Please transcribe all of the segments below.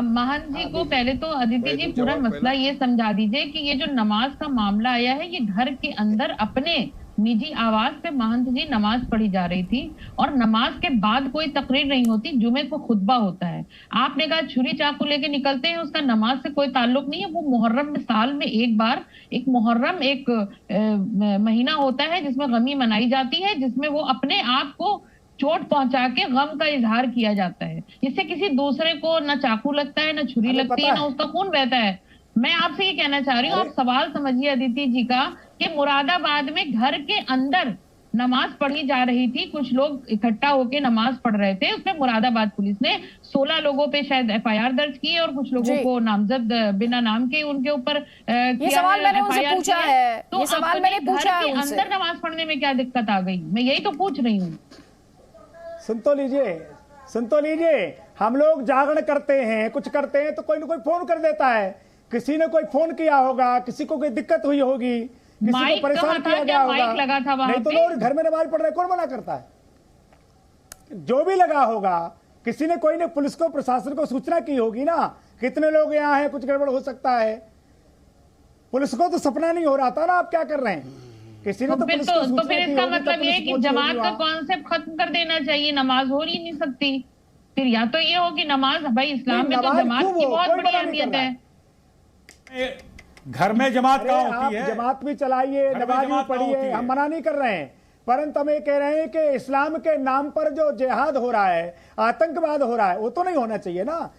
महंत जी को पहले तो अदिति जी पूरा मसला ये समझा दीजिए कि ये जो नमाज का मामला आया है, ये घर के अंदर अपने निजी आवाज पे महंत जी नमाज पढ़ी जा रही थी और नमाज के बाद कोई तकरीर नहीं होती, जुमे को खुतबा होता है। आपने कहा छुरी चाकू लेके निकलते हैं, उसका नमाज से कोई ताल्लुक नहीं है। वो मुहर्रम में साल में एक बार एक मुहर्रम एक महीना होता है जिसमें गमी मनाई जाती है, जिसमें वो अपने आप को चोट पहुंचा के गम का इजहार किया जाता है। इससे किसी दूसरे को ना चाकू लगता है, ना छुरी लगती है, ना उसका खून बहता है। मैं आपसे ये कहना चाह रही हूँ, आप सवाल समझिए अदिति जी का कि मुरादाबाद में घर के अंदर नमाज पढ़ी जा रही थी, कुछ लोग इकट्ठा होकर नमाज पढ़ रहे थे। उसमें मुरादाबाद पुलिस ने 16 लोगों पे शायद FIR दर्ज की और कुछ लोगों को नामजद बिना नाम के उनके ऊपर ये सवाल मैंने उनसे पूछा है, तो ये सवाल मैंने पूछा है उनसे। अंदर नमाज पढ़ने में क्या दिक्कत आ गई, मैं यही तो पूछ रही हूँ। सुन तो लीजिए, हम लोग जागरण करते हैं, कुछ करते हैं तो कोई ना कोई फोन कर देता है। किसी ने कोई फोन किया होगा, किसी को कोई दिक्कत हुई होगी, किसी को परेशान किया गया होगा, लगा था वहां नहीं तो लोग घर में नमाज पढ़ रहे, कौन मना करता है? जो भी लगा होगा, किसी ने कोई ने पुलिस को प्रशासन को सूचना की होगी ना, कितने लोग यहाँ हैं, कुछ गड़बड़ हो सकता है। पुलिस को तो सपना नहीं हो रहा था ना आप क्या कर रहे हैं। किसी ने तो फिर इसका मतलब ये है कि जमात का कॉन्सेप्ट खत्म कर देना चाहिए, नमाज हो ही नहीं सकती। फिर या तो ये हो कि नमाज, भाई इस्लाम में तो जमात की बहुत बड़ी अहमियत है। घर में जमात का होती है, जमात भी चलाइए, नमाज भी पढ़िए, हम मना नहीं कर रहे हैं, परंतु हम ये कह रहे हैं कि इस्लाम के नाम पर जो जिहाद हो रहा है, आतंकवाद हो रहा है, वो तो नहीं होना चाहिए ना।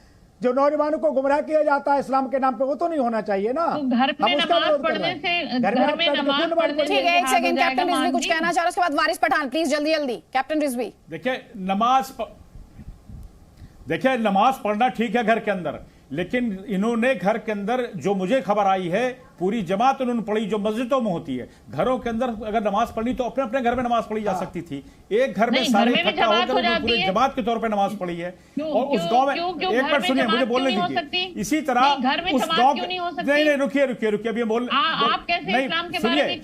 जो नौजवानों को गुमराह किया जाता है इस्लाम के नाम पे, वो तो नहीं होना चाहिए ना। तो घर में नमाज पढ़ने से, घर में नमाज पढ़ने से, ठीक है, एक सेकंड, कैप्टन रिजवी कुछ कहना चाह रहे, उसके बाद वारिस पठान प्लीज जल्दी जल्दी। कैप्टन रिजवी देखिए नमाज पढ़ना ठीक है घर के अंदर, लेकिन इन्होंने घर के अंदर जो मुझे खबर आई है पूरी जमात उन्होंने पढ़ी जो मस्जिदों में होती है। घरों के अंदर अगर नमाज पढ़नी तो अपने अपने घर में नमाज पढ़ी जा सकती थी। एक घर में सारे इकट्ठा होकर पूरी जमात के तौर पे नमाज पढ़ी है। और उस गांव में एक बार सुनिए, मुझे बोलने दीजिए। इसी तरह उस गांव नहीं रुकिए अभी बोल, सुनिए,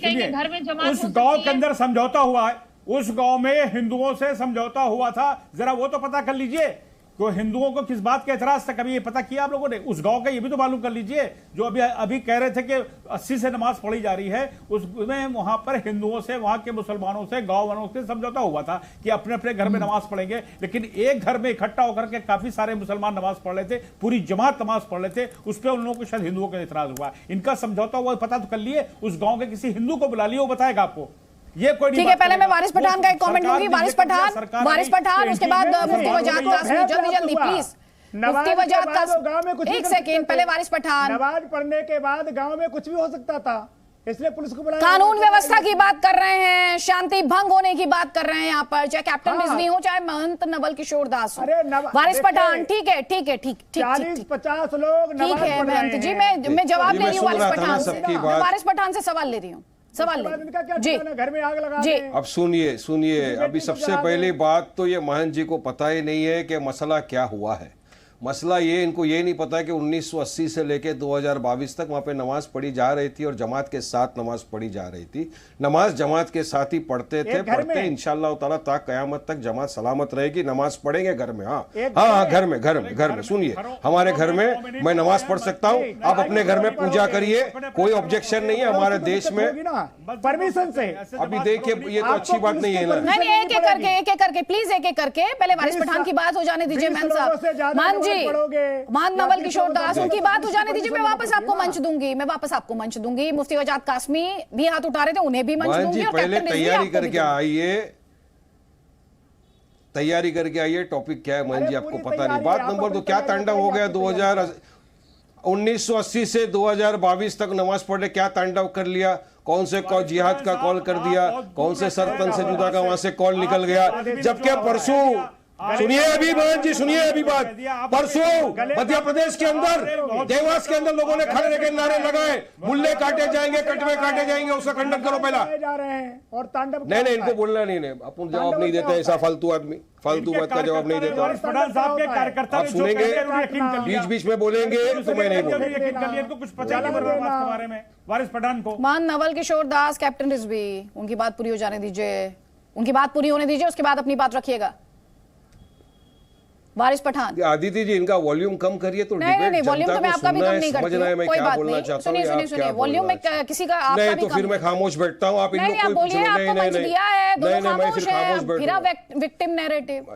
उस गांव के अंदर समझौता हुआ है, उस गांव में हिंदुओं से समझौता हुआ था, जरा वो तो पता कर लीजिए। तो हिंदुओं को किस बात का एतराज था, कभी ये पता किया आप लोगों ने? उस गांव का ये भी तो मालूम कर लीजिए। जो अभी कह रहे थे कि 80 से नमाज पढ़ी जा रही है, उसमें वहां पर हिंदुओं से, वहां के मुसलमानों से, गांव वालों से समझौता हुआ था कि अपने अपने घर में नमाज पढ़ेंगे। लेकिन एक घर में इकट्ठा होकर के काफी सारे मुसलमान नमाज पढ़ रहे थे, पूरी जमात नमाज पढ़ रहे थे, उस पर उन लोगों को शायद हिंदुओं का एतराज हुआ। इनका समझौता हुआ पता तो कर लिए, उस गाँव के किसी हिंदू को बुला लिए, वो बताएगा आपको। ये कोई ठीक है, पहले मैं वारिस पठान का एक कमेंट लूंगी। वारिस पठान, उसके बाद मुफ्ती वजाद कासमी, जल्दी प्लीज। मुफ्ती वजाद कासमी, एक सेकेंड, पहले वारिस पठान। नमाज पढ़ने के बाद गांव में कुछ भी हो सकता था, इसलिए पुलिस को बुलाया। कानून व्यवस्था की बात कर रहे हैं, शांति भंग होने की बात कर रहे हैं यहाँ पर, चाहे कैप्टन रिजवी हो, चाहे महंत नवल किशोर दास हो। वारिस पठान, ठीक है 40-50 लोग ठीक है महंत जी, मैं जवाब ले रही हूँ वारिस पठान से, वारिस पठान से सवाल ले रही हूँ, सवाल जी। घर में आग लगा जी। अब सुनिए, अभी सबसे पहली बात तो ये महंत जी को पता ही नहीं है कि मसला क्या हुआ है। मसला ये, इनको ये नहीं पता है कि 1980 से लेके 2022 तक वहाँ पे नमाज पढ़ी जा रही थी और जमात के साथ नमाज पढ़ी जा रही थी। नमाज जमात के साथ ही पढ़ते इंशाअल्लाह ताला ता कयामत तक जमात सलामत रहेगी। नमाज पढ़ेंगे घर में, हाँ घर में सुनिए, हमारे घर में मैं नमाज पढ़ सकता हूँ, आप अपने घर में पूजा करिए, कोई ऑब्जेक्शन नहीं है हमारे देश में, परमिशन से। अभी देखिए ये तो अच्छी बात नहीं है ना। नहीं, एक एक करके प्लीज, एक एक करके पहले वारिस पठान की बात हो जाने दीजिए। महंत साहब, महंत नवल किशोर दास, उनकी बात हो जाने दीजिए, मैं वापस आपको मंच दूंगी। मुफ्ती वजाद कासमी भी हाथ उठा रहे थे, उन्हें भी मंच दूंगी। और पहले तैयारी करके आइए, टॉपिक क्या है महंत जी आपको पता नहीं। बात नंबर 2, क्या तांडव हो गया 1980 से 2022 तक नमाज पढ़े, क्या तांडव कर लिया? कौन से जिहाद का कॉल कर दिया, कौन से सरतन से जुदा का वहां से कॉल निकल गया। जबकि परसों सुनिए अभी बहन जी, सुनिए अभी बात, परसों मध्य प्रदेश के अंदर देवास के अंदर लोगों ने खड़े रहकर नारे लगाए, मुल्ले काटे जाएंगे, कटवे काटे जाएंगे, उसका खंडन करो पहला। और तांडव नहीं, इनको बोलना नहीं, अपन जवाब नहीं देते, ऐसा फालतू आदमी फालतू बात का जवाब नहीं देता। आप सुनेंगे, बीच में बोलेंगे तो मैं नहीं बोलूंगा। वारिस पठान को, महंत नवल किशोर दास, कैप्टन रिजवी, उनकी बात पूरी हो जाने दीजिए, उसके बाद अपनी बात रखिएगा। वारिस पठान। आदित्य जी इनका वॉल्यूम कम करिए तो नहीं, वॉल्यूम तो मैं आपका भी कम नहीं करती हूं, कोई बात नहीं। सुनिए, वॉल्यूम में किसी का आपका भी तो फिर मैं खामोश बैठता हूं। आप इन लोग को बोलिए, आपको मंच दिया है, दोनों खामोश है, फिर विक्टिम नैरेटिव।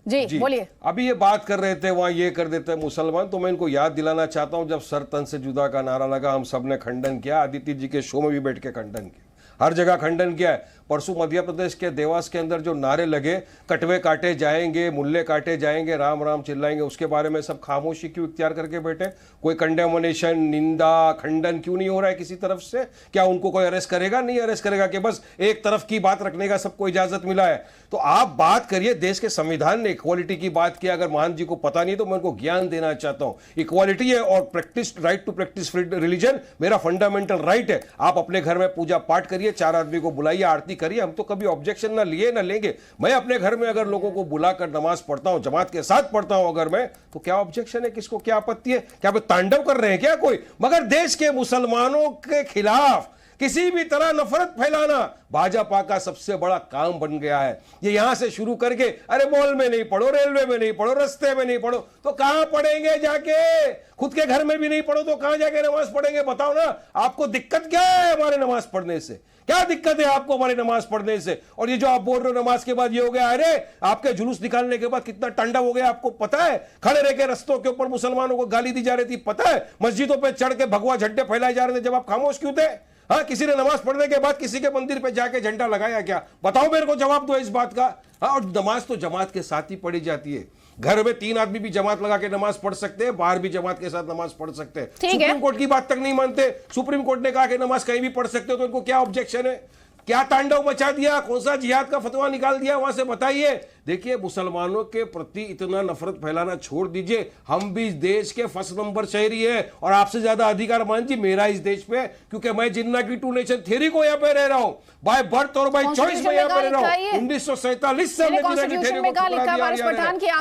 जी बोलिए। अभी ये बात कर रहे थे वहां ये कर देते हैं मुसलमान, तो मैं इनको याद दिलाना चाहता हूं जब सर तन से जुदा का नारा लगा हम सब ने खंडन किया, आदित्य जी के शो में भी बैठ के खंडन किया, हर जगह खंडन किया है। परसों मध्य प्रदेश के देवास के अंदर जो नारे लगे, कटवे काटे जाएंगे, मुल्ले काटे जाएंगे, राम राम चिल्लाएंगे, उसके बारे में सब खामोशी क्यों इख्तियार करके बैठे? कोई कंडेमनेशन, निंदा, खंडन क्यों नहीं हो रहा है किसी तरफ से? क्या उनको कोई अरेस्ट करेगा? नहीं अरेस्ट करेगा कि बस एक तरफ की बात रखने का सबको इजाजत मिला है? तो आप बात करिए, देश के संविधान ने इक्वालिटी की बात की। अगर महान जी को पता नहीं तो मैं उनको ज्ञान देना चाहता हूं। इक्वालिटी है और practice, right to practice religion मेरा फंडामेंटल राइट है। आप अपने घर में पूजा पाठ करिए, 4 आदमी को बुलाइए, आरती करिए, हम तो कभी ऑब्जेक्शन ना लिए ना लेंगे। मैं अपने घर में अगर लोगों को बुलाकर नमाज पढ़ता हूं, जमात के साथ पढ़ता हूं अगर मैं, तो क्या ऑब्जेक्शन है? किसको क्या आपत्ति है? क्या वे तांडव कर रहे हैं क्या कोई? मगर देश के मुसलमानों के खिलाफ किसी भी तरह नफरत फैलाना भाजपा का सबसे बड़ा काम बन गया है। ये यहां से शुरू करके, अरे मॉल में नहीं पढ़ो, रेलवे में नहीं पढ़ो, रास्ते में नहीं पढ़ो, तो कहां पढ़ेंगे जाके? खुद के घर में भी नहीं पढ़ो तो कहां जाके नमाज पढ़ेंगे? बताओ ना, आपको दिक्कत क्या है हमारे नमाज पढ़ने से? क्या दिक्कत है आपको हमारी नमाज पढ़ने से? और ये जो आप बोल रहे हो नमाज के बाद ये हो गया, अरे आपके जुलूस निकालने के बाद कितना टंडा हो गया आपको पता है? खड़े रह के रस्तों के ऊपर मुसलमानों को गाली दी जा रही थी, पता है? मस्जिदों पे चढ़ के भगवा झंडे फैलाए जा रहे थे, जब आप खामोश क्यों थे? हाँ, किसी ने नमाज पढ़ने के बाद किसी के मंदिर पे जाके झंडा लगाया क्या? बताओ मेरे को, जवाब दो इस बात का। हाँ, और नमाज तो जमात के साथ ही पढ़ी जाती है। घर में 3 आदमी भी जमात लगा के नमाज पढ़ सकते हैं, बाहर भी जमात के साथ नमाज पढ़ सकते हैं। सुप्रीम कोर्ट की बात तक नहीं मानते। सुप्रीम कोर्ट ने कहा कि नमाज कहीं भी पढ़ सकते हो, तो इनको क्या ऑब्जेक्शन है? क्या तांडव मचा दिया? कौन सा जिहाद का फतवा निकाल दिया वहां से? बताइए। देखिए, मुसलमानों के प्रति इतना नफरत फैलाना छोड़ दीजिए। हम भी देश के फर्स्ट नंबर शहरी है और आपसे ज्यादा अधिकार मान जी मेरा इस देश पे, क्योंकि मैं जिन्ना की 2 नेशन थ्योरी को यहाँ पे रह रहा हूँ, बाय बर्थ और बाय चॉइस में यहाँ पे रह रहा हूँ। 1947 से हमने जिन्ना की थ्योरी को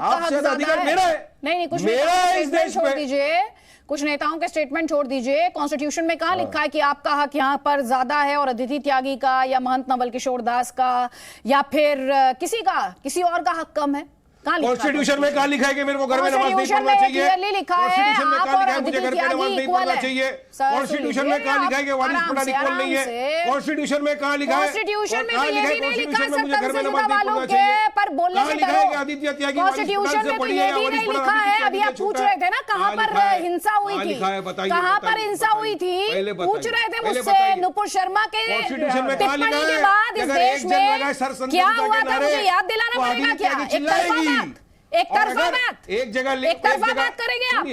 आपसे अधिकार मेरा है। नहीं, कुछ मेरा है इस देश पे। कुछ नेताओं के स्टेटमेंट छोड़ दीजिए। कॉन्स्टिट्यूशन में कहां लिखा है कि आपका हक यहां पर ज्यादा है और अदिति त्यागी का या महंत नवल किशोर दास का या फिर किसी और का हक कम है? कॉन्स्टिट्यूशन में कहा लिखा है कि मेरे को घर में नमाज नहीं पढ़ना चाहिए? कॉन्स्टिट्यूशन में कहा लिखा है मुझे घर पे नमाज नहीं पढ़ना चाहिए? कॉन्स्टिट्यूशन में कहा लिखा है कि वारिस पठान इक्वल नहीं है? कॉन्स्टिट्यूशन में कहा लिखा है? कॉन्स्टिट्यूशन में मुझे घर में नमाज नहीं पढ़ना चाहिए? पर बोलने से लिखा है कि आदित्य त्यागी कॉन्स्टिट्यूशन में तो ये भी नहीं लिखा है। अभी आप पूछ रहे थे ना कहां पर हिंसा हुई थी, कहां पर हिंसा हुई थी, पूछ रहे थे मुझसे नुपुर शर्मा के टिप्पणी के बाद इस देश में क्या हुआ था, मुझे याद दिलाना पड़ेगा क्या? एक तरफा बात करेंगे आप।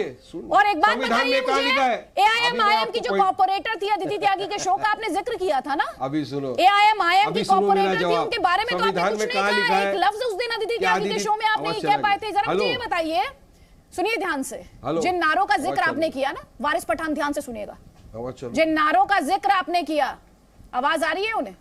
और एक बात बताइए मुझे, AIM की जो कॉर्पोरेटर थी अदिति त्यागी के शो का आपने जिक्र किया था ना, अभी सुनो, AIM की कॉर्पोरेटर थी, उनके बारे में तो आपने कुछ नहीं कहा, एक लफ्ज उस दिन अदिति त्यागी के शो में आप नहीं कह पाए थे। जरा मुझे ये बताइए, सुनिए ध्यान से, जिन नारों का जिक्र आपने किया ना, वारिस पठान ध्यान से सुनिएगा, जिन नारों का जिक्र आपने किया, आवाज आ रही है उन्हें?